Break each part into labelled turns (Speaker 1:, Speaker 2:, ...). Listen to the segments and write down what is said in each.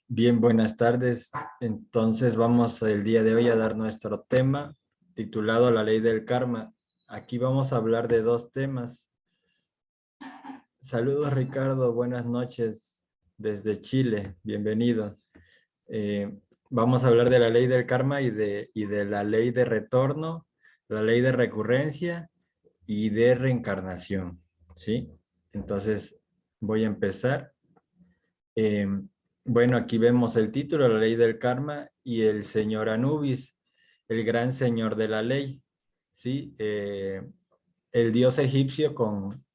Speaker 1: Bien, buenas tardes. Entonces vamos el día de hoy a dar nuestro tema titulado La ley del karma. Aquí vamos a hablar de dos temas. Saludos Ricardo, buenas noches desde Chile, bienvenido. Vamos a hablar de la ley del karma y de la ley de retorno, la ley de recurrencia y de reencarnación, ¿sí? Entonces voy a empezar. Eh, bueno, aquí vemos el título, la ley del karma y el señor Anubis, el gran señor de la ley, ¿sí? El dios egipcio con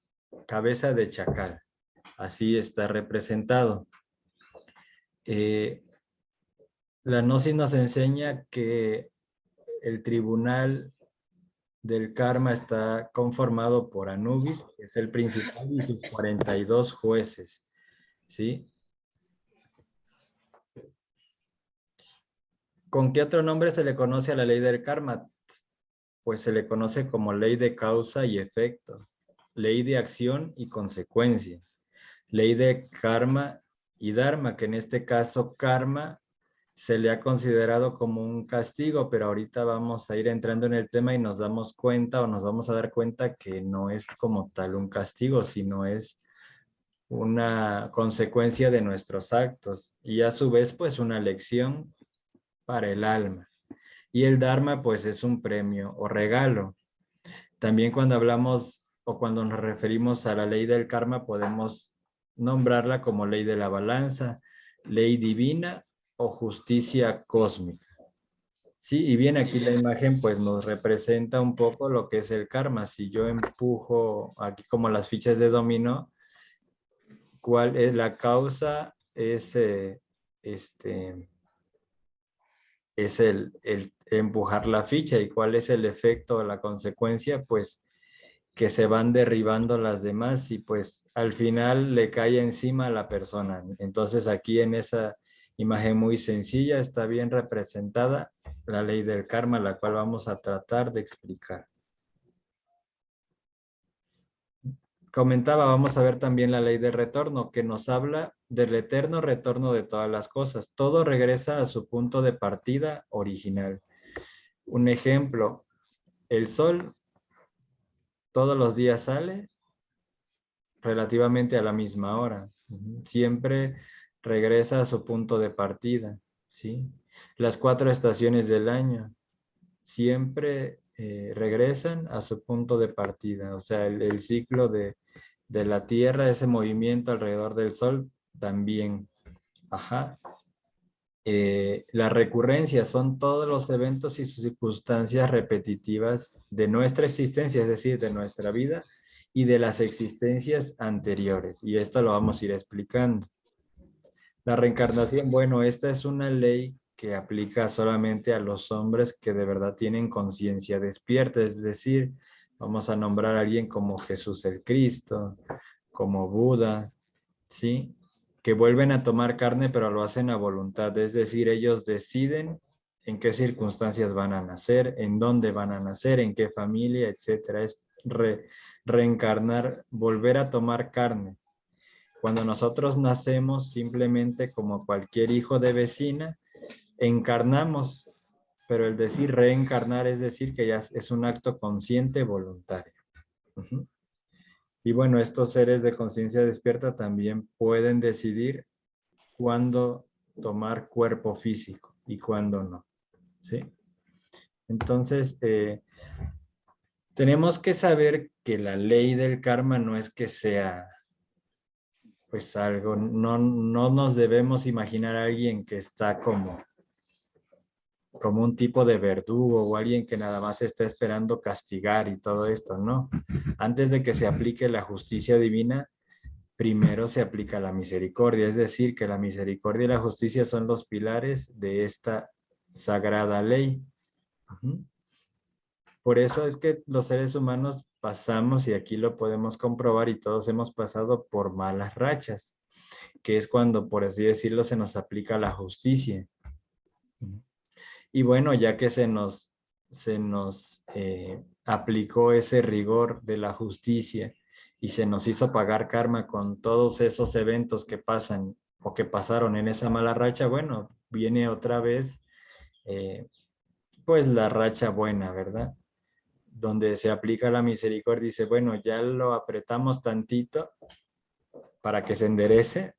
Speaker 1: cabeza de chacal, así está representado. Eh, la gnosis nos enseña que el tribunal del karma está conformado por Anubis, que es el principal, y sus 42 jueces, ¿sí? ¿Con qué otro nombre se le conoce a la ley del karma? Pues se le conoce como ley de causa y efecto, ley de acción y consecuencia, ley de karma y dharma, que en este caso karma se le ha considerado como un castigo, pero ahorita vamos a ir entrando en el tema y nos damos cuenta o nos vamos a dar cuenta que no es como tal un castigo, sino es una consecuencia de nuestros actos y a su vez pues una lección para el alma. Y el dharma pues es un premio o regalo. También cuando hablamos o cuando nos referimos a la ley del karma, podemos nombrarla como ley de la balanza, ley divina o justicia cósmica. Sí, y bien, aquí la imagen pues nos representa un poco lo que es el karma. Si yo empujo aquí como las fichas de dominó, ¿cuál es la causa? Este, es el empujar la ficha. ¿Y cuál es el efecto o la consecuencia? Pues que se van derribando las demás y pues al final le cae encima a la persona. Entonces aquí en esa imagen muy sencilla está bien representada la ley del karma, la cual vamos a tratar de explicar. Comentaba, vamos a ver también la ley del retorno, que nos habla del eterno retorno de todas las cosas. Todo regresa a su punto de partida original. Un ejemplo, el sol todos los días sale relativamente a la misma hora. Siempre regresa a su punto de partida, ¿sí? Las 4 estaciones del año siempre regresan a su punto de partida. O sea, el ciclo de la Tierra, ese movimiento alrededor del Sol, también. Ajá. La recurrencia son todos los eventos y sus circunstancias repetitivas de nuestra existencia, es decir, de nuestra vida y de las existencias anteriores. Y esto lo vamos a ir explicando. La reencarnación, bueno, esta es una ley que aplica solamente a los hombres que de verdad tienen conciencia despierta, es decir, vamos a nombrar a alguien como Jesús el Cristo, como Buda, ¿sí? Que vuelven a tomar carne, pero lo hacen a voluntad, es decir, ellos deciden en qué circunstancias van a nacer, en dónde van a nacer, en qué familia, etcétera. Es reencarnar, volver a tomar carne. Cuando nosotros nacemos, simplemente como cualquier hijo de vecina, encarnamos, pero el decir reencarnar es decir que ya es un acto consciente voluntario. Ujú. Y bueno, estos seres de conciencia despierta también pueden decidir cuándo tomar cuerpo físico y cuándo no, ¿sí? Entonces, tenemos que saber que la ley del karma no es que sea pues algo, no nos debemos imaginar a alguien que está como un tipo de verdugo o alguien que nada más está esperando castigar y todo esto, ¿no? Antes de que se aplique la justicia divina, primero se aplica la misericordia, es decir, que la misericordia y la justicia son los pilares de esta sagrada ley. Ujú. Por eso es que los seres humanos pasamos, y aquí lo podemos comprobar, y todos hemos pasado por malas rachas, que es cuando, por así decirlo, se nos aplica la justicia. Y bueno, ya que se nos aplicó ese rigor de la justicia y se nos hizo pagar karma con todos esos eventos que pasan o que pasaron en esa mala racha, bueno, viene otra vez, pues la racha buena, ¿verdad? Donde se aplica la misericordia y dice, bueno, ya lo apretamos tantito para que se enderece,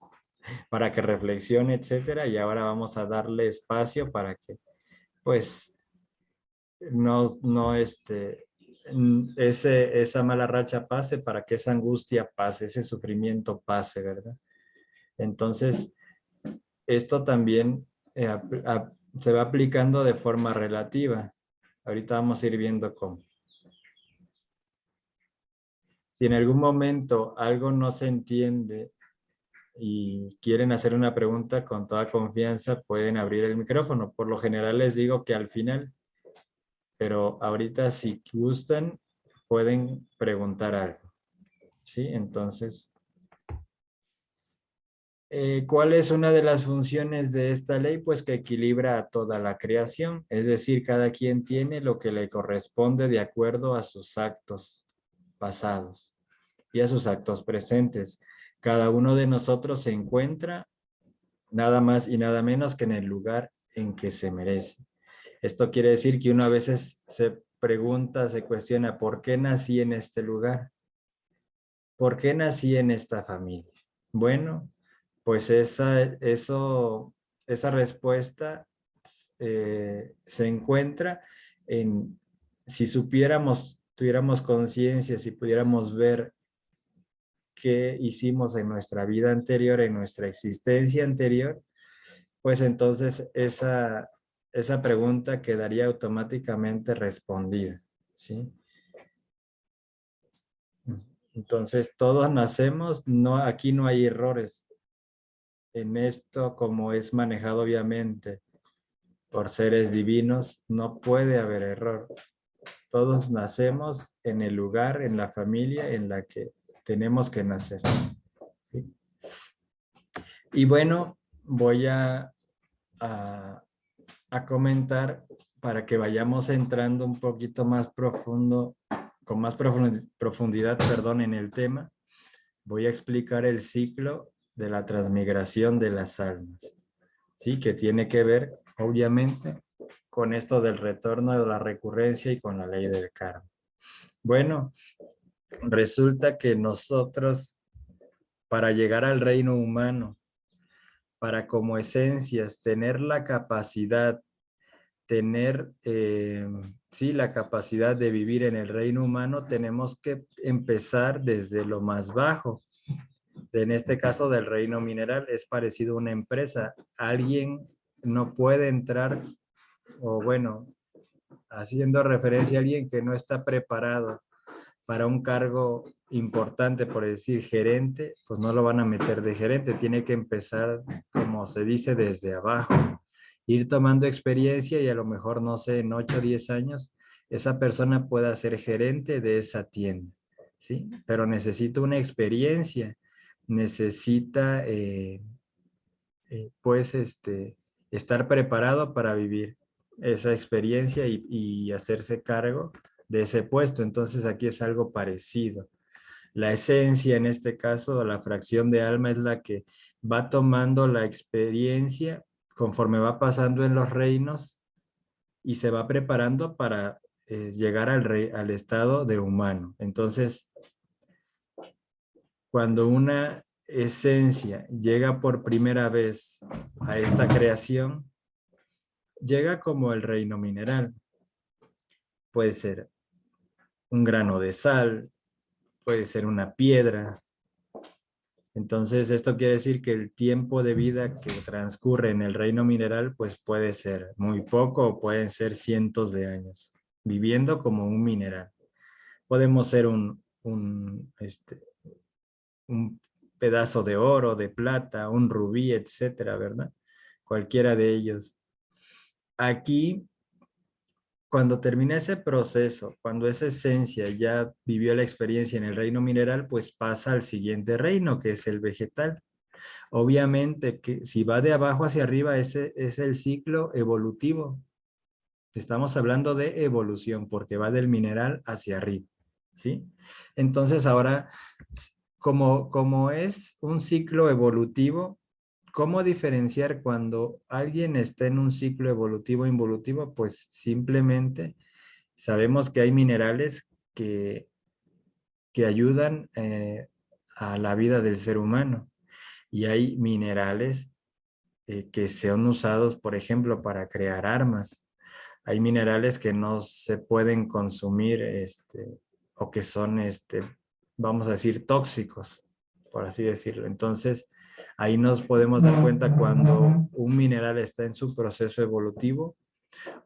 Speaker 1: para que reflexione, etcétera, y ahora vamos a darle espacio para que, pues, no, esa mala racha pase, para que esa angustia pase, ese sufrimiento pase, ¿verdad? Entonces, esto también se va aplicando de forma relativa. Ahorita vamos a ir viendo cómo. Si en algún momento algo no se entiende y quieren hacer una pregunta con toda confianza, pueden abrir el micrófono. Por lo general les digo que al final, pero ahorita si gustan, pueden preguntar algo. ¿Sí? Entonces, ¿cuál es una de las funciones de esta ley? Pues que equilibra a toda la creación, es decir, cada quien tiene lo que le corresponde de acuerdo a sus actos pasados y a sus actos presentes. Cada uno de nosotros se encuentra nada más y nada menos que en el lugar en que se merece. Esto quiere decir que uno a veces se pregunta, se cuestiona, ¿por qué nací en este lugar? ¿Por qué nací en esta familia? Bueno, pues esa respuesta se encuentra en, si supiéramos, tuviéramos conciencia, si pudiéramos ver qué hicimos en nuestra vida anterior, en nuestra existencia anterior, pues entonces esa pregunta quedaría automáticamente respondida, ¿sí? Entonces todos nacemos, no, aquí no hay errores en esto, como es manejado obviamente por seres divinos, no puede haber error. Todos nacemos en el lugar, en la familia en la que tenemos que nacer, ¿sí? Y bueno, voy a, a comentar para que vayamos entrando un poquito más profundo, con más profundidad, perdón, en el tema. Voy a explicar el ciclo de la transmigración de las almas, ¿sí? Que tiene que ver, obviamente, con esto del retorno de la recurrencia y con la ley del karma. Bueno, resulta que nosotros, para llegar al reino humano, para como esencias tener la capacidad, tener, sí, la capacidad de vivir en el reino humano, tenemos que empezar desde lo más bajo. En este caso del reino mineral es parecido a una empresa. Alguien no puede entrar, o bueno, haciendo referencia a alguien que no está preparado para un cargo importante, por decir gerente, pues no lo van a meter de gerente, tiene que empezar, como se dice, desde abajo, ir tomando experiencia y a lo mejor, no sé, en 8 o 10 años, esa persona pueda ser gerente de esa tienda, ¿sí? Pero necesita una experiencia, necesita, pues, estar preparado para vivir esa experiencia y hacerse cargo de ese puesto. Entonces aquí es algo parecido. La esencia, en este caso, la fracción de alma es la que va tomando la experiencia conforme va pasando en los reinos y se va preparando para llegar al estado de humano. Entonces, cuando una esencia llega por primera vez a esta creación, llega como el reino mineral. Puede ser un grano de sal, puede ser una piedra. Entonces, esto quiere decir que el tiempo de vida que transcurre en el reino mineral, pues puede ser muy poco o pueden ser cientos de años, viviendo como un mineral. Podemos ser un pedazo de oro, de plata, un rubí, etcétera, ¿verdad? Cualquiera de ellos. Aquí, cuando termina ese proceso, cuando esa esencia ya vivió la experiencia en el reino mineral, pues pasa al siguiente reino, que es el vegetal. Obviamente que si va de abajo hacia arriba, ese es el ciclo evolutivo. Estamos hablando de evolución porque va del mineral hacia arriba, ¿sí? Entonces ahora, como es un ciclo evolutivo, ¿cómo diferenciar cuando alguien está en un ciclo evolutivo o involutivo? Pues simplemente sabemos que hay minerales que ayudan a la vida del ser humano y hay minerales que son usados, por ejemplo, para crear armas. Hay minerales que no se pueden consumir o que son, vamos a decir, tóxicos, por así decirlo. Entonces, ahí nos podemos dar cuenta cuando un mineral está en su proceso evolutivo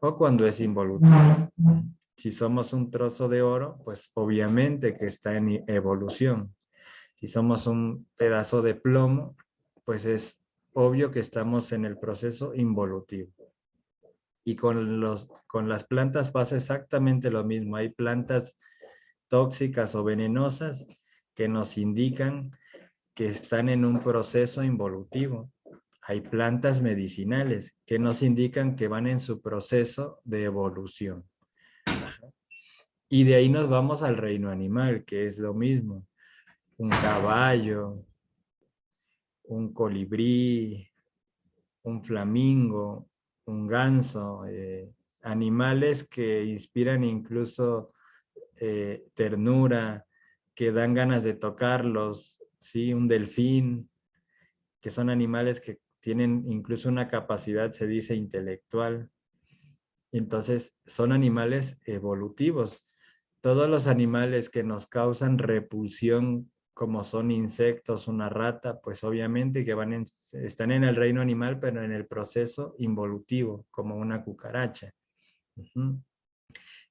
Speaker 1: o cuando es involutivo. Si somos un trozo de oro, pues obviamente que está en evolución. Si somos un pedazo de plomo, pues es obvio que estamos en el proceso involutivo. Y con las plantas pasa exactamente lo mismo. Hay plantas tóxicas o venenosas que nos indican que están en un proceso involutivo. Hay plantas medicinales que nos indican que van en su proceso de evolución. Y de ahí nos vamos al reino animal, que es lo mismo. Un caballo, un colibrí, un flamingo, un ganso, animales que inspiran incluso ternura, que dan ganas de tocarlos, ¿sí? Un delfín, que son animales que tienen incluso una capacidad, se dice, intelectual. Entonces, son animales evolutivos. Todos los animales que nos causan repulsión, como son insectos, una rata, pues obviamente que están en el reino animal, pero en el proceso involutivo, como una cucaracha. Ujú.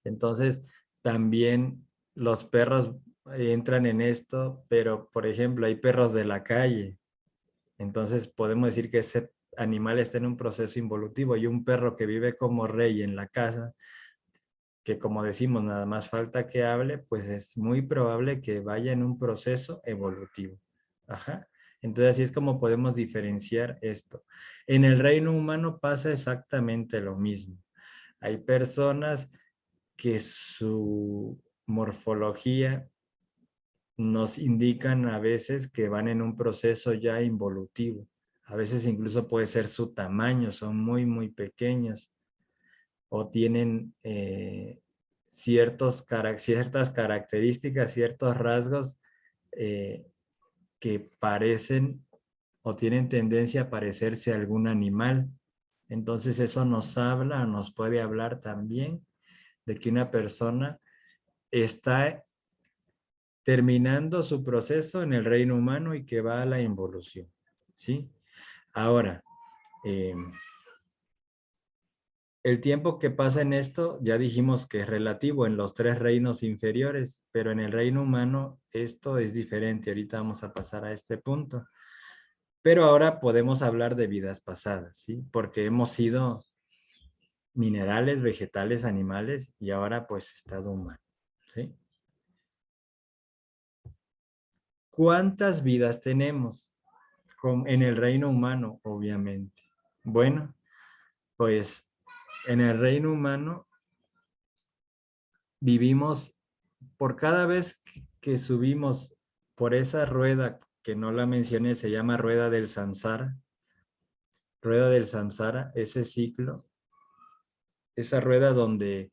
Speaker 1: Entonces, también los perros entran en esto, pero por ejemplo, hay perros de la calle. Entonces, podemos decir que ese animal está en un proceso involutivo y un perro que vive como rey en la casa, que como decimos, nada más falta que hable, pues es muy probable que vaya en un proceso evolutivo. Ajá. Entonces, así es como podemos diferenciar esto. En el reino humano pasa exactamente lo mismo. Hay personas que su morfología nos indican a veces que van en un proceso ya involutivo. A veces incluso puede ser su tamaño, son muy, muy pequeños o tienen ciertas características, ciertos rasgos eh, que parecen o tienen tendencia a parecerse a algún animal. Entonces eso nos puede hablar también de que una persona está terminando su proceso en el reino humano y que va a la involución, ¿sí? Ahora, eh, el tiempo que pasa en esto, ya dijimos que es relativo en los tres reinos inferiores, pero en el reino humano esto es diferente. Ahorita vamos a pasar a este punto. Pero ahora podemos hablar de vidas pasadas, ¿sí? Porque hemos sido minerales, vegetales, animales y ahora pues estado humano, ¿sí? ¿Cuántas vidas tenemos en el reino humano, obviamente? Bueno, pues en el reino humano vivimos por cada vez que subimos por esa rueda, que no la mencioné, se llama rueda del samsara, ese ciclo, esa rueda donde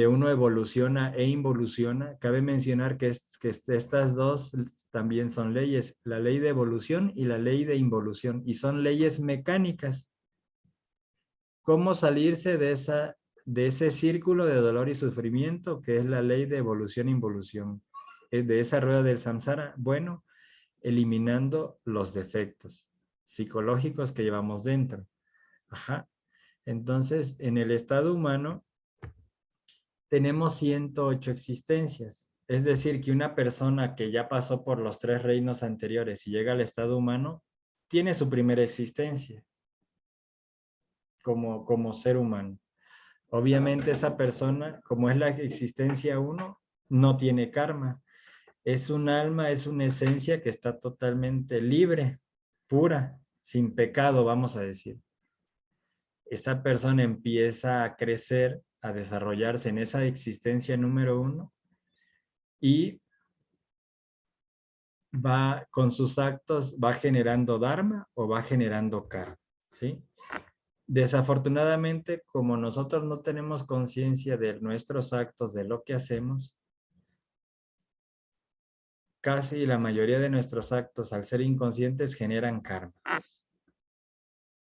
Speaker 1: uno evoluciona e involuciona. Cabe mencionar que estas dos también son leyes, la ley de evolución y la ley de involución, y son leyes mecánicas. ¿Cómo salirse de ese círculo de dolor y sufrimiento que es la ley de evolución e involución? De esa rueda del samsara, bueno, eliminando los defectos psicológicos que llevamos dentro. Ajá. Entonces, en el estado humano tenemos 108 existencias. Es decir, que una persona que ya pasó por los tres reinos anteriores y llega al estado humano, tiene su primera existencia como ser humano. Obviamente esa persona, como es la existencia uno, no tiene karma. Es un alma, es una esencia que está totalmente libre, pura, sin pecado, vamos a decir. Esa persona empieza a crecer, a desarrollarse en esa existencia número uno y va con sus actos, va generando dharma o va generando karma, ¿sí? Desafortunadamente, como nosotros no tenemos conciencia de nuestros actos, de lo que hacemos, casi la mayoría de nuestros actos, al ser inconscientes, generan karma.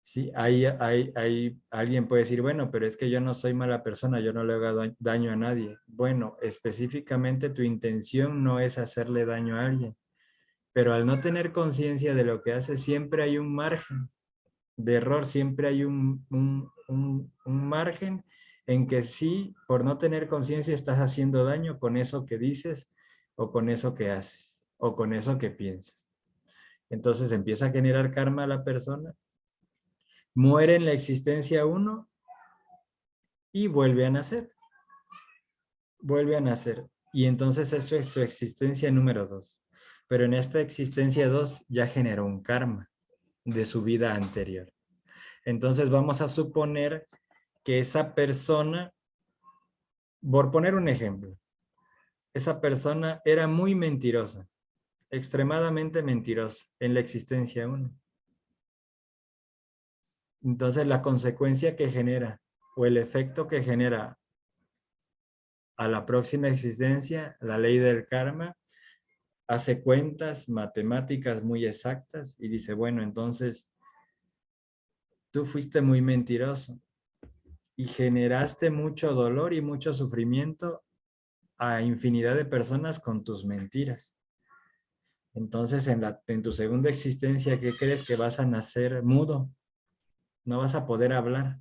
Speaker 1: Sí, alguien puede decir, bueno, pero es que yo no soy mala persona, yo no le hago daño a nadie. Bueno, específicamente tu intención no es hacerle daño a alguien, pero al no tener conciencia de lo que hace, siempre hay un margen de error, siempre hay un margen en que sí, por no tener conciencia, estás haciendo daño con eso que dices o con eso que haces o con eso que piensas. Entonces empieza a generar karma a la persona, muere en la existencia uno y vuelve a nacer, vuelve a nacer. Y entonces eso es su existencia número 2. Pero en esta existencia 2 ya generó un karma de su vida anterior. Entonces vamos a suponer que esa persona, por poner un ejemplo, esa persona era muy mentirosa, extremadamente mentirosa en la existencia uno. Entonces la consecuencia que genera o el efecto que genera a la próxima existencia, la ley del karma, hace cuentas matemáticas muy exactas y dice, bueno, entonces tú fuiste muy mentiroso y generaste mucho dolor y mucho sufrimiento a infinidad de personas con tus mentiras. Entonces, en tu segunda existencia, ¿qué crees? Que vas a nacer mudo, no vas a poder hablar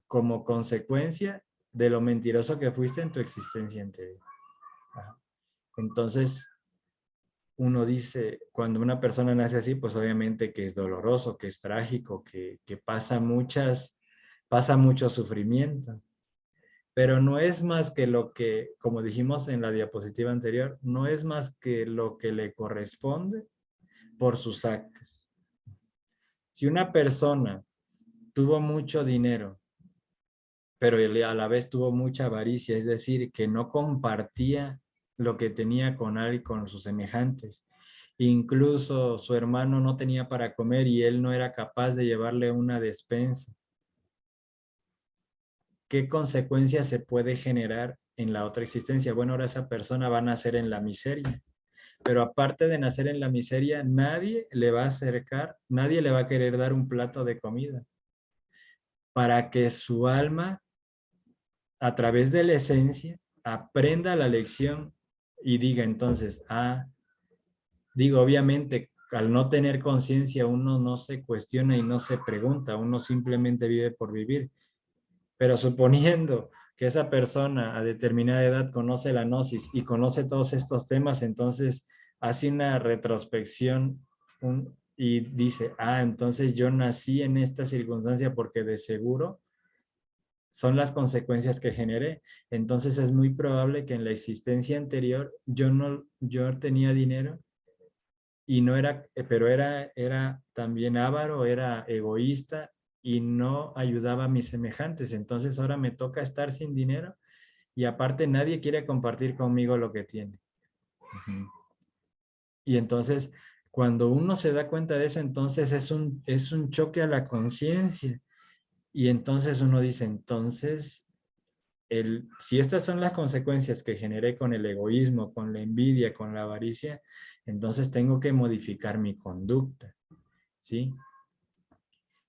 Speaker 1: como consecuencia de lo mentiroso que fuiste en tu existencia anterior. Ajá. Entonces, uno dice, cuando una persona nace así, pues obviamente que es doloroso, que es trágico, que pasa mucho sufrimiento. Pero no es más que lo que, como dijimos en la diapositiva anterior, no es más que lo que le corresponde por sus actos. Si una persona tuvo mucho dinero, pero a la vez tuvo mucha avaricia, es decir, que no compartía lo que tenía con sus semejantes. Incluso su hermano no tenía para comer y él no era capaz de llevarle una despensa. ¿Qué consecuencias se puede generar en la otra existencia? Bueno, ahora esa persona va a nacer en la miseria, pero aparte de nacer en la miseria, nadie le va a acercar, nadie le va a querer dar un plato de comida para que su alma, a través de la esencia, aprenda la lección y diga entonces, digo, obviamente, al no tener conciencia, uno no se cuestiona y no se pregunta, uno simplemente vive por vivir. Pero suponiendo que esa persona a determinada edad conoce la gnosis y conoce todos estos temas, entonces hace una retrospección y dice, entonces yo nací en esta circunstancia porque de seguro son las consecuencias que generé. Entonces es muy probable que en la existencia anterior yo tenía dinero y no era, pero era también avaro, era egoísta y no ayudaba a mis semejantes. Entonces ahora me toca estar sin dinero y aparte nadie quiere compartir conmigo lo que tiene. Ujú. Y entonces cuando uno se da cuenta de eso, entonces es un choque a la conciencia. Y entonces uno dice, entonces, si estas son las consecuencias que generé con el egoísmo, con la envidia, con la avaricia, entonces tengo que modificar mi conducta, ¿sí?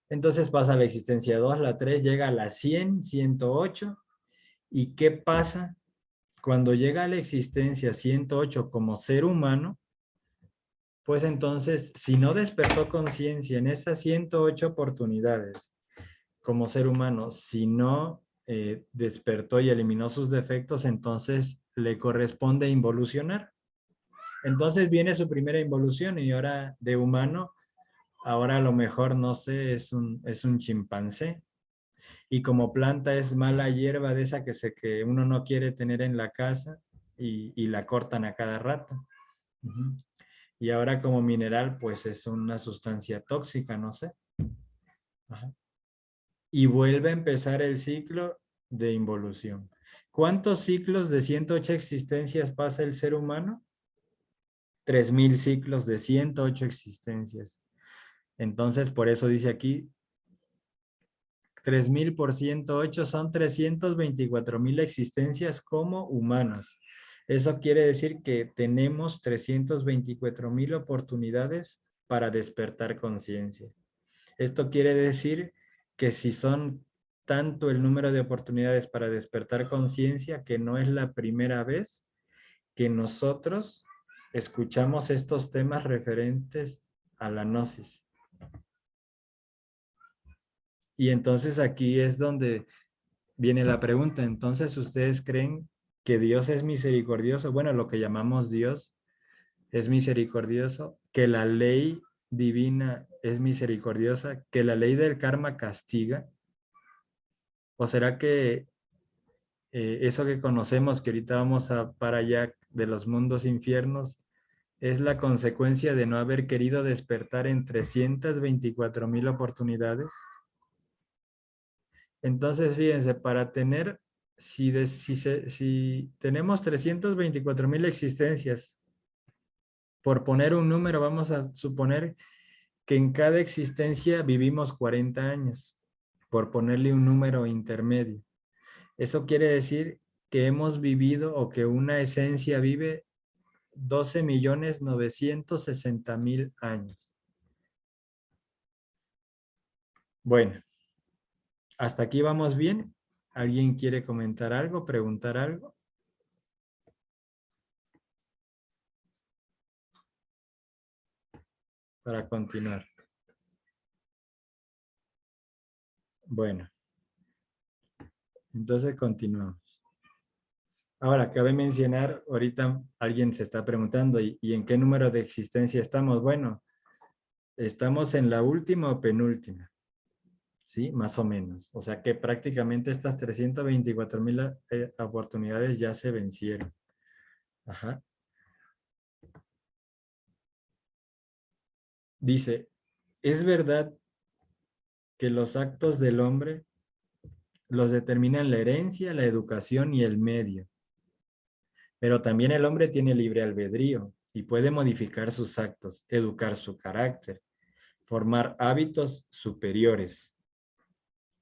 Speaker 1: Entonces pasa la existencia 2, la 3 llega a la 100, 108. ¿Y qué pasa cuando llega a la existencia 108 como ser humano? Pues entonces, si no despertó conciencia en estas 108 oportunidades como ser humano, si no despertó y eliminó sus defectos, entonces le corresponde involucionar. Entonces viene su primera involución y ahora de humano, ahora a lo mejor, no sé, es un chimpancé. Y como planta es mala hierba de esa que uno no quiere tener en la casa y la cortan a cada rato. Ujú. Y ahora como mineral, pues es una sustancia tóxica, no sé. Ajá. Y vuelve a empezar el ciclo de involución. ¿Cuántos ciclos de 108 existencias pasa el ser humano? 3000 ciclos de 108 existencias. Entonces, por eso dice aquí, 3000 por 108 son 324,000 existencias como humanos. Eso quiere decir que tenemos 324,000 oportunidades para despertar conciencia. Esto quiere decir que si son tanto el número de oportunidades para despertar conciencia, que no es la primera vez que nosotros escuchamos estos temas referentes a la gnosis. Y entonces aquí es donde viene la pregunta. Entonces, ¿ustedes creen que Dios es misericordioso? Bueno, lo que llamamos Dios es misericordioso, que la ley divina es misericordiosa, que la ley del karma castiga. ¿O será que eso que conocemos, que ahorita vamos a para allá de los mundos infiernos, es la consecuencia de no haber querido despertar en 324,000 oportunidades? Entonces, fíjense, para tener, si tenemos 324,000 existencias, por poner un número, vamos a suponer que en cada existencia vivimos 40 años, por ponerle un número intermedio. Eso quiere decir que hemos vivido o que una esencia vive 12,960,000 años. Bueno, hasta aquí vamos bien. ¿Alguien quiere comentar algo, preguntar algo? Para continuar. Bueno, entonces continuamos. Ahora, cabe mencionar, ahorita alguien se está preguntando, ¿y en qué número de existencia estamos? Bueno, estamos en la última o penúltima, ¿sí? Más o menos. O sea que prácticamente estas 324,000 oportunidades ya se vencieron. Ajá. Dice, es verdad que los actos del hombre los determinan la herencia, la educación y el medio. Pero también el hombre tiene libre albedrío y puede modificar sus actos, educar su carácter, formar hábitos superiores,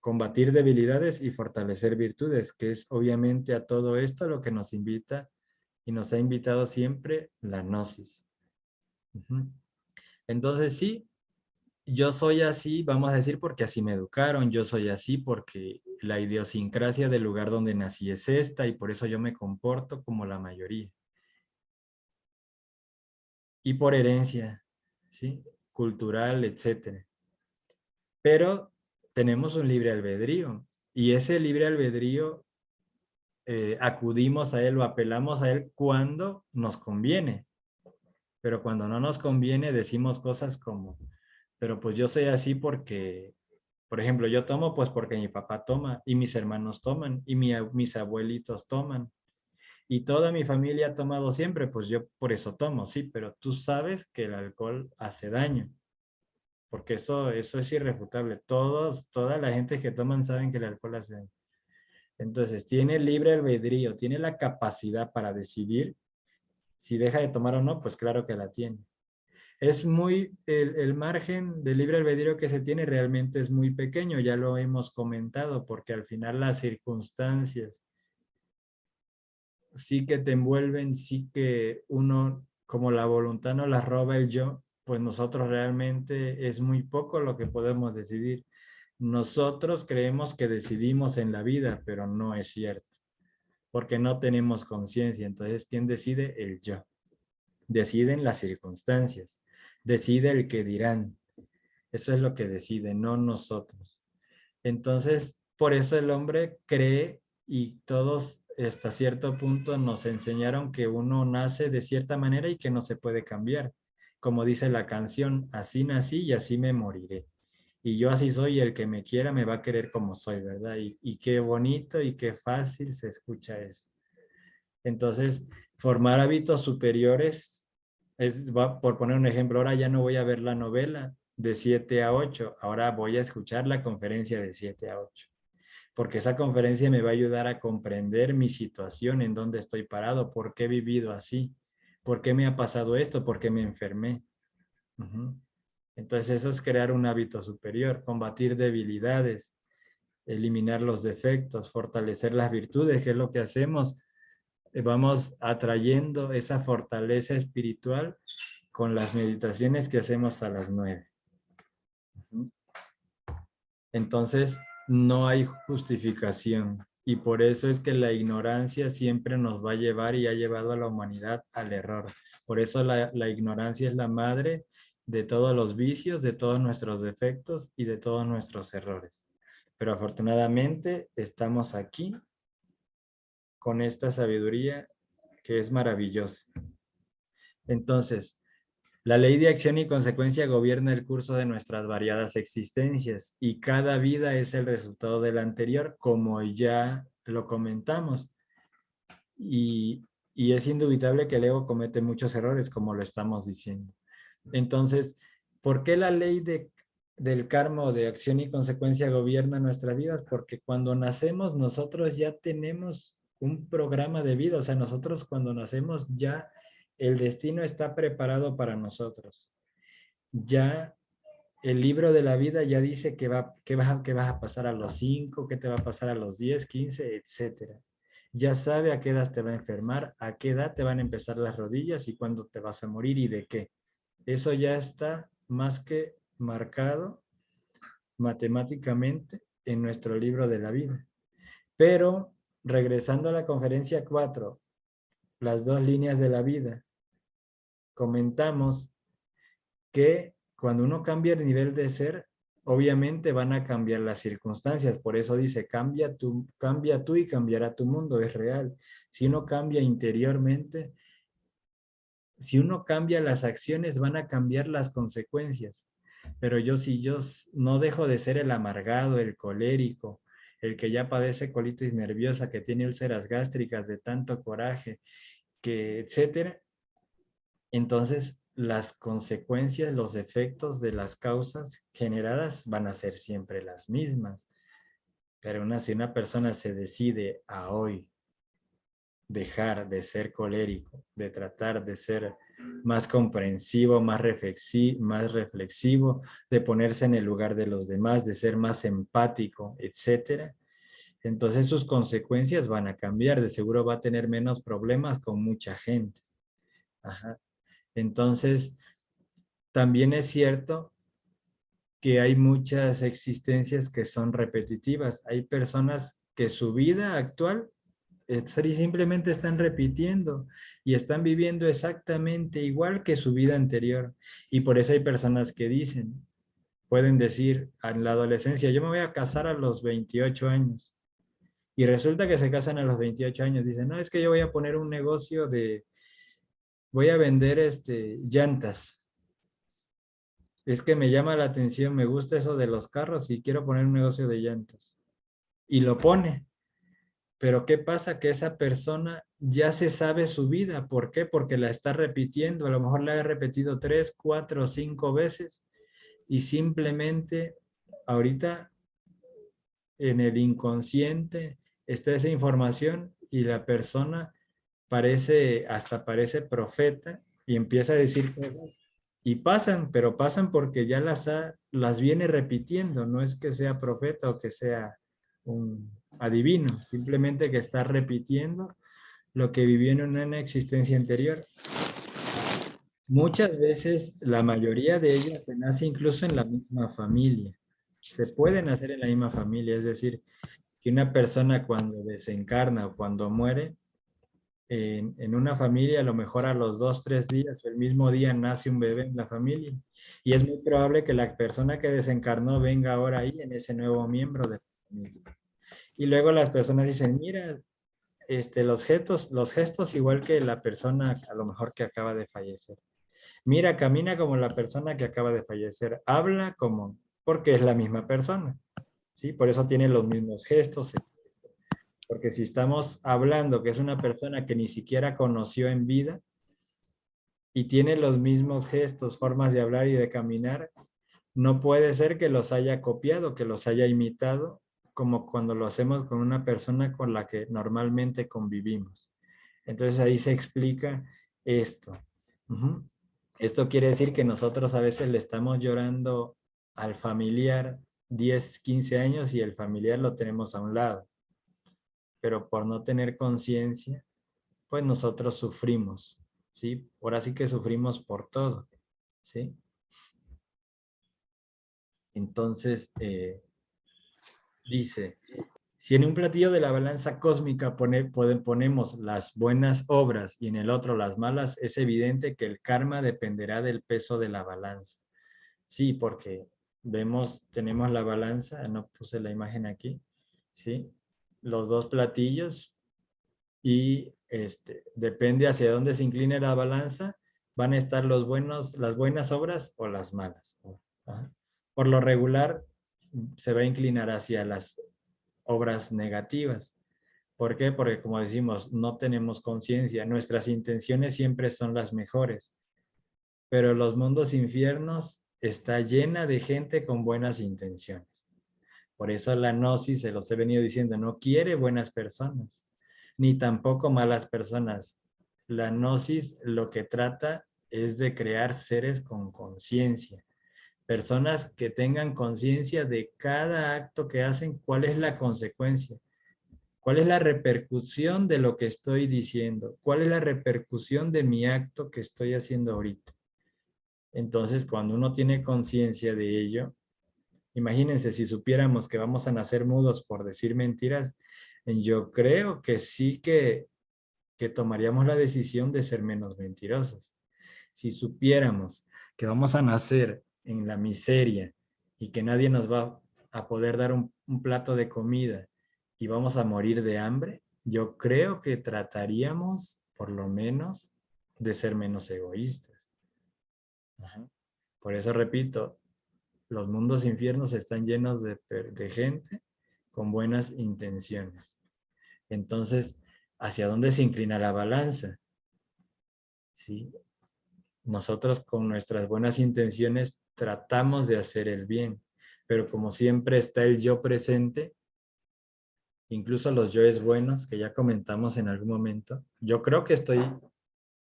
Speaker 1: combatir debilidades y fortalecer virtudes, que es obviamente a todo esto lo que nos invita y nos ha invitado siempre la gnosis. Entonces sí, yo soy así, vamos a decir, porque así me educaron, yo soy así porque la idiosincrasia del lugar donde nací es esta y por eso yo me comporto como la mayoría. Y por herencia, ¿sí? Cultural, etcétera. Pero tenemos un libre albedrío y ese libre albedrío acudimos a él o apelamos a él cuando nos conviene. Pero cuando no nos conviene decimos cosas como, pero pues yo soy así porque, por ejemplo, yo tomo pues porque mi papá toma y mis hermanos toman y mis abuelitos toman y toda mi familia ha tomado siempre, pues yo por eso tomo, sí, pero tú sabes que el alcohol hace daño, porque eso es irrefutable. Toda la gente que toman saben que el alcohol hace daño. Entonces, tiene libre albedrío, tiene la capacidad para decidir si deja de tomar o no, pues claro que la tiene. Es el margen de libre albedrío que se tiene realmente es muy pequeño, ya lo hemos comentado, porque al final las circunstancias sí que te envuelven, sí que uno, como la voluntad no la roba el yo, pues nosotros realmente es muy poco lo que podemos decidir. Nosotros creemos que decidimos en la vida, pero no es cierto, porque no tenemos conciencia. Entonces, ¿quién decide? El yo. Deciden las circunstancias, decide el que dirán. Eso es lo que decide, no nosotros. Entonces, por eso el hombre cree y todos hasta cierto punto nos enseñaron que uno nace de cierta manera y que no se puede cambiar. Como dice la canción, así nací y así me moriré. Y yo así soy y el que me quiera me va a querer como soy, ¿verdad? Y qué bonito y qué fácil se escucha eso. Entonces, formar hábitos superiores, por poner un ejemplo, ahora ya no voy a ver la novela de 7 a 8, ahora voy a escuchar la conferencia de 7 a 8, porque esa conferencia me va a ayudar a comprender mi situación, en dónde estoy parado, por qué he vivido así, ¿Por qué me ha pasado esto? ¿Por qué me enfermé? Ujú. Entonces eso es crear un hábito superior, combatir debilidades, eliminar los defectos, fortalecer las virtudes, que es lo que hacemos. Vamos atrayendo esa fortaleza espiritual con las meditaciones que hacemos a las 9. Ujú. Entonces, no hay justificación. Y por eso es que la ignorancia siempre nos va a llevar y ha llevado a la humanidad al error. Por eso la ignorancia es la madre de todos los vicios, de todos nuestros defectos y de todos nuestros errores. Pero afortunadamente estamos aquí con esta sabiduría que es maravillosa. Entonces, la ley de acción y consecuencia gobierna el curso de nuestras variadas existencias y cada vida es el resultado de la anterior, como ya lo comentamos. Y, y es indubitable que el ego comete muchos errores, como lo estamos diciendo. Entonces, ¿por qué la ley del karma o de acción y consecuencia gobierna nuestras vidas? Porque cuando nacemos nosotros ya tenemos un programa de vida, o sea, nosotros cuando nacemos ya el destino está preparado para nosotros. Ya el libro de la vida ya dice que vas a pasar a los 5, qué te va a pasar a los 10, 15, etcétera. Ya sabe a qué edad te va a enfermar, a qué edad te van a empezar las rodillas y cuándo te vas a morir y de qué. Eso ya está más que marcado matemáticamente en nuestro libro de la vida. Pero regresando a la conferencia 4, las dos líneas de la vida, comentamos que cuando uno cambia el nivel de ser, obviamente van a cambiar las circunstancias. Por eso dice, cambia tú y cambiará tu mundo, es real. Si uno cambia interiormente, si uno cambia las acciones, van a cambiar las consecuencias. Pero si yo no dejo de ser el amargado, el colérico, el que ya padece colitis nerviosa, que tiene úlceras gástricas de tanto coraje, que etcétera, entonces las consecuencias, los efectos de las causas generadas van a ser siempre las mismas. Pero si una persona se decide a hoy dejar de ser colérico, de tratar de ser más comprensivo, más reflexivo, de ponerse en el lugar de los demás, de ser más empático, etcétera, entonces sus consecuencias van a cambiar. De seguro va a tener menos problemas con mucha gente. Ajá. Entonces, también es cierto que hay muchas existencias que son repetitivas. Hay personas que su vida actual simplemente están repitiendo y están viviendo exactamente igual que su vida anterior. Y por eso hay personas que pueden decir en la adolescencia, yo me voy a casar a los 28 años. Y resulta que se casan a los 28 años. Dicen, no, es que yo voy a poner un negocio voy a vender llantas. Es que me llama la atención, me gusta eso de los carros y quiero poner un negocio de llantas. Y lo pone. Pero ¿qué pasa? Que esa persona ya se sabe su vida. ¿Por qué? Porque la está repitiendo. A lo mejor la ha repetido 3, 4, 5 veces y simplemente ahorita en el inconsciente está esa información y la persona hasta parece profeta y empieza a decir cosas y pasan, pero pasan porque ya las viene repitiendo. No es que sea profeta o que sea un adivino, simplemente que está repitiendo lo que vivió en una existencia anterior. Muchas veces, la mayoría de ellas se nace incluso en la misma familia. Se puede nacer en la misma familia, es decir, que una persona cuando desencarna o cuando muere, en una familia, a lo mejor a los 2, 3 días o el mismo día nace un bebé en la familia. Y es muy probable que la persona que desencarnó venga ahora ahí en ese nuevo miembro de la familia. Y luego las personas dicen, mira, los gestos igual que la persona a lo mejor que acaba de fallecer. Mira, camina como la persona que acaba de fallecer. Habla como, porque es la misma persona. ¿Sí? Por eso tiene los mismos gestos. Porque si estamos hablando que es una persona que ni siquiera conoció en vida y tiene los mismos gestos, formas de hablar y de caminar, no puede ser que los haya copiado, que los haya imitado, como cuando lo hacemos con una persona con la que normalmente convivimos. Entonces ahí se explica esto. Ujú. Esto quiere decir que nosotros a veces le estamos llorando al familiar 10, 15 años y el familiar lo tenemos a un lado. Pero por no tener conciencia, pues nosotros sufrimos, ¿sí? Ahora sí que sufrimos por todo, ¿sí? Entonces, dice, si en un platillo de la balanza cósmica ponemos las buenas obras y en el otro las malas, es evidente que el karma dependerá del peso de la balanza. Sí, porque tenemos la balanza, no puse la imagen aquí, ¿sí? Los dos platillos y depende hacia dónde se incline la balanza, van a estar las buenas obras o las malas. Ajá. Por lo regular, se va a inclinar hacia las obras negativas. ¿Por qué? Porque como decimos, no tenemos conciencia. Nuestras intenciones siempre son las mejores, pero los mundos infiernos está llena de gente con buenas intenciones. Por eso la gnosis, se los he venido diciendo, no quiere buenas personas, ni tampoco malas personas. La gnosis lo que trata es de crear seres con conciencia, personas que tengan conciencia de cada acto que hacen, cuál es la consecuencia, cuál es la repercusión de lo que estoy diciendo, cuál es la repercusión de mi acto que estoy haciendo ahorita. Entonces, cuando uno tiene conciencia de ello, imagínense si supiéramos que vamos a nacer mudos por decir mentiras, yo creo que sí que tomaríamos la decisión de ser menos mentirosos. Si supiéramos que vamos a nacer en la miseria y que nadie nos va a poder dar un plato de comida y vamos a morir de hambre, yo creo que trataríamos, por lo menos, de ser menos egoístas. Ajá. Por eso repito, los mundos infiernos están llenos de gente con buenas intenciones. Entonces, ¿hacia dónde se inclina la balanza? ¿Sí? Nosotros con nuestras buenas intenciones tratamos de hacer el bien, pero como siempre está el yo presente, incluso los yoes buenos que ya comentamos en algún momento, yo creo que estoy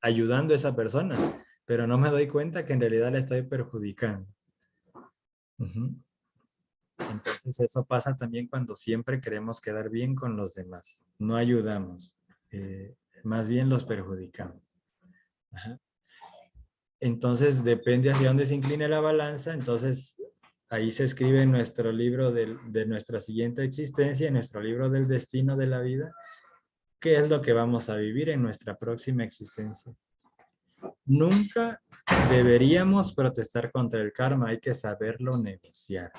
Speaker 1: ayudando a esa persona, pero no me doy cuenta que en realidad le estoy perjudicando. Uh-huh. Entonces eso pasa también cuando siempre queremos quedar bien con los demás. No ayudamos, más bien los perjudicamos. Ajá. Entonces depende hacia dónde se incline la balanza. Entonces ahí se escribe en nuestro libro de nuestra siguiente existencia, en nuestro libro del destino de la vida, qué es lo que vamos a vivir en nuestra próxima existencia. Nunca deberíamos protestar contra el karma, hay que saberlo negociar.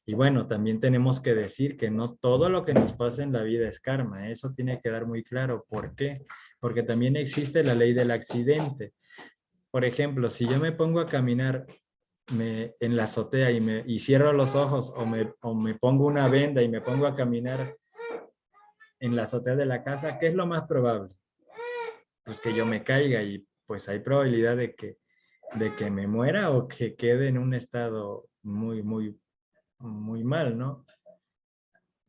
Speaker 1: Y bueno, también tenemos que decir que no todo lo que nos pasa en la vida es karma. Eso tiene que quedar muy claro. ¿Por qué? Porque también existe la ley del accidente. Por ejemplo, si yo me pongo a caminar en la azotea y cierro los ojos o me pongo una venda y me pongo a caminar en la azotea de la casa, ¿qué es lo más probable? Pues que yo me caiga y pues hay probabilidad de que me muera o que quede en un estado muy, muy, muy mal, ¿no?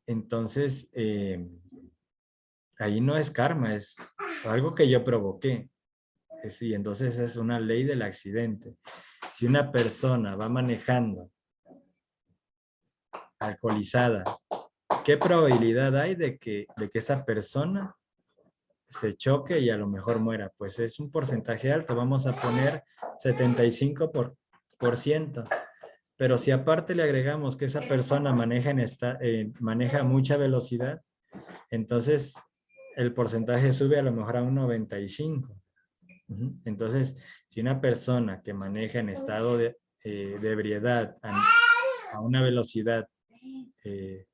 Speaker 1: Entonces, ahí no es karma, es algo que yo provoqué. Y entonces es una ley del accidente. Si una persona va manejando alcoholizada, ¿qué probabilidad hay de que esa persona se choque y a lo mejor muera? Pues es un porcentaje alto, vamos a poner 75%. Pero si aparte le agregamos que esa persona maneja a mucha velocidad, entonces el porcentaje sube a lo mejor a un 95%. Entonces, si una persona que maneja en estado de ebriedad a una velocidad, eh,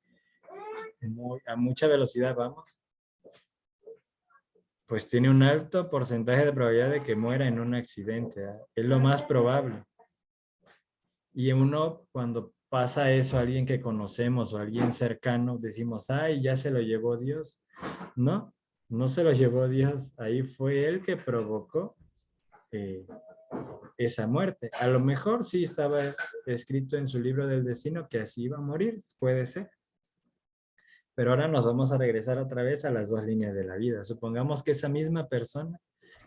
Speaker 1: a mucha velocidad, vamos, pues tiene un alto porcentaje de probabilidad de que muera en un accidente. Es lo más probable. Y uno, cuando pasa eso a alguien que conocemos o a alguien cercano, decimos, ay, ya se lo llevó Dios. No, no se lo llevó Dios. Ahí fue él que provocó eh, esa muerte. A lo mejor sí estaba escrito en su libro del destino que así iba a morir, puede ser. Pero ahora nos vamos a regresar otra vez a las dos líneas de la vida. Supongamos que esa misma persona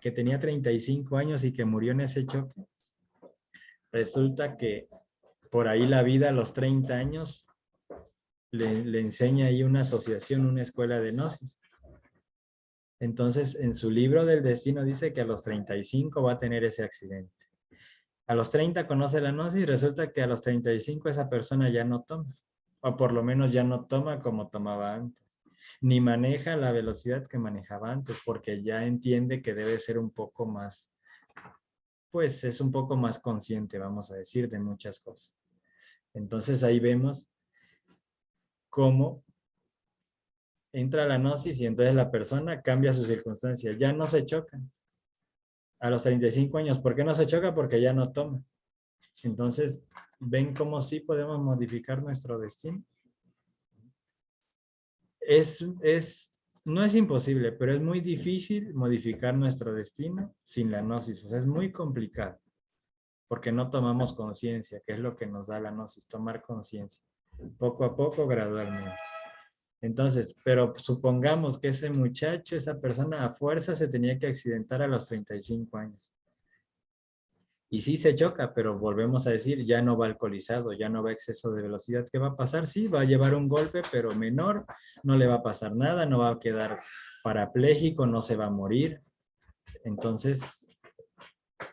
Speaker 1: que tenía 35 años y que murió en ese choque. Resulta que por ahí la vida a los 30 años le enseña ahí una asociación, una escuela de gnosis. Entonces, en su libro del destino dice que a los 35 va a tener ese accidente. A los 30 conoce la gnosis y resulta que a los 35 esa persona ya no toma. O por lo menos ya no toma como tomaba antes. Ni maneja la velocidad que manejaba antes, porque ya entiende que debe ser un poco más, pues es un poco más consciente, vamos a decir, de muchas cosas. Entonces ahí vemos cómo entra la gnosis y entonces la persona cambia sus circunstancias. Ya no se chocan. A los 35 años, ¿por qué no se choca? Porque ya no toma. Entonces, ¿ven cómo sí podemos modificar nuestro destino? No es imposible, pero es muy difícil modificar nuestro destino sin la gnosis. O sea, es muy complicado, porque no tomamos conciencia, que es lo que nos da la gnosis, tomar conciencia. Poco a poco, gradualmente. Entonces, pero supongamos que ese muchacho, esa persona a fuerza se tenía que accidentar a los 35 años. Y sí se choca, pero volvemos a decir, ya no va alcoholizado, ya no va a exceso de velocidad. ¿Qué va a pasar? Sí, va a llevar un golpe, pero menor, no le va a pasar nada, no va a quedar parapléjico, no se va a morir. Entonces,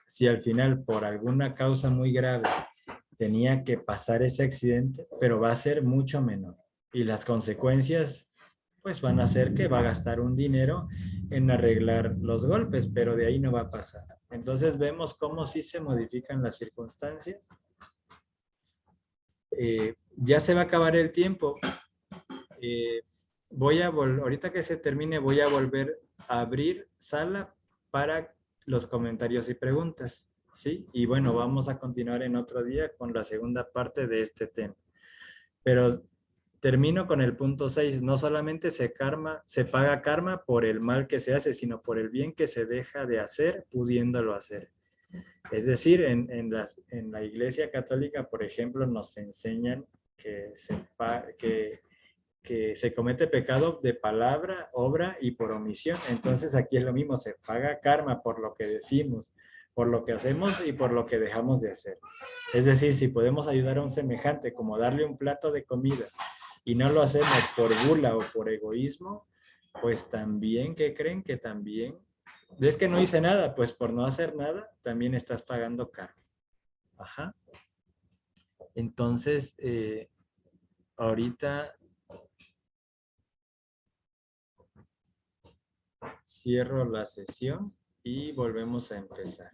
Speaker 1: si al final por alguna causa muy grave tenía que pasar ese accidente, pero va a ser mucho menor. Y las consecuencias pues van a ser que va a gastar un dinero en arreglar los golpes, pero de ahí no va a pasar. Entonces vemos cómo sí se modifican las circunstancias. Ya se va a acabar el tiempo. Ahorita que se termine, voy a volver a abrir sala para los comentarios y preguntas, ¿sí? Y bueno, vamos a continuar en otro día con la segunda parte de este tema. Pero termino con el punto 6. No solamente se paga karma por el mal que se hace, sino por el bien que se deja de hacer, pudiéndolo hacer. Es decir, en la Iglesia Católica, por ejemplo, nos enseñan que se comete pecado de palabra, obra y por omisión. Entonces aquí es lo mismo, se paga karma por lo que decimos, por lo que hacemos y por lo que dejamos de hacer. Es decir, si podemos ayudar a un semejante como darle un plato de comida y no lo hacemos por gula o por egoísmo, pues también, ¿qué creen? Que también, es que no hice nada, pues por no hacer nada, también estás pagando karma. Ajá. Entonces, ahorita cierro la sesión y volvemos a empezar.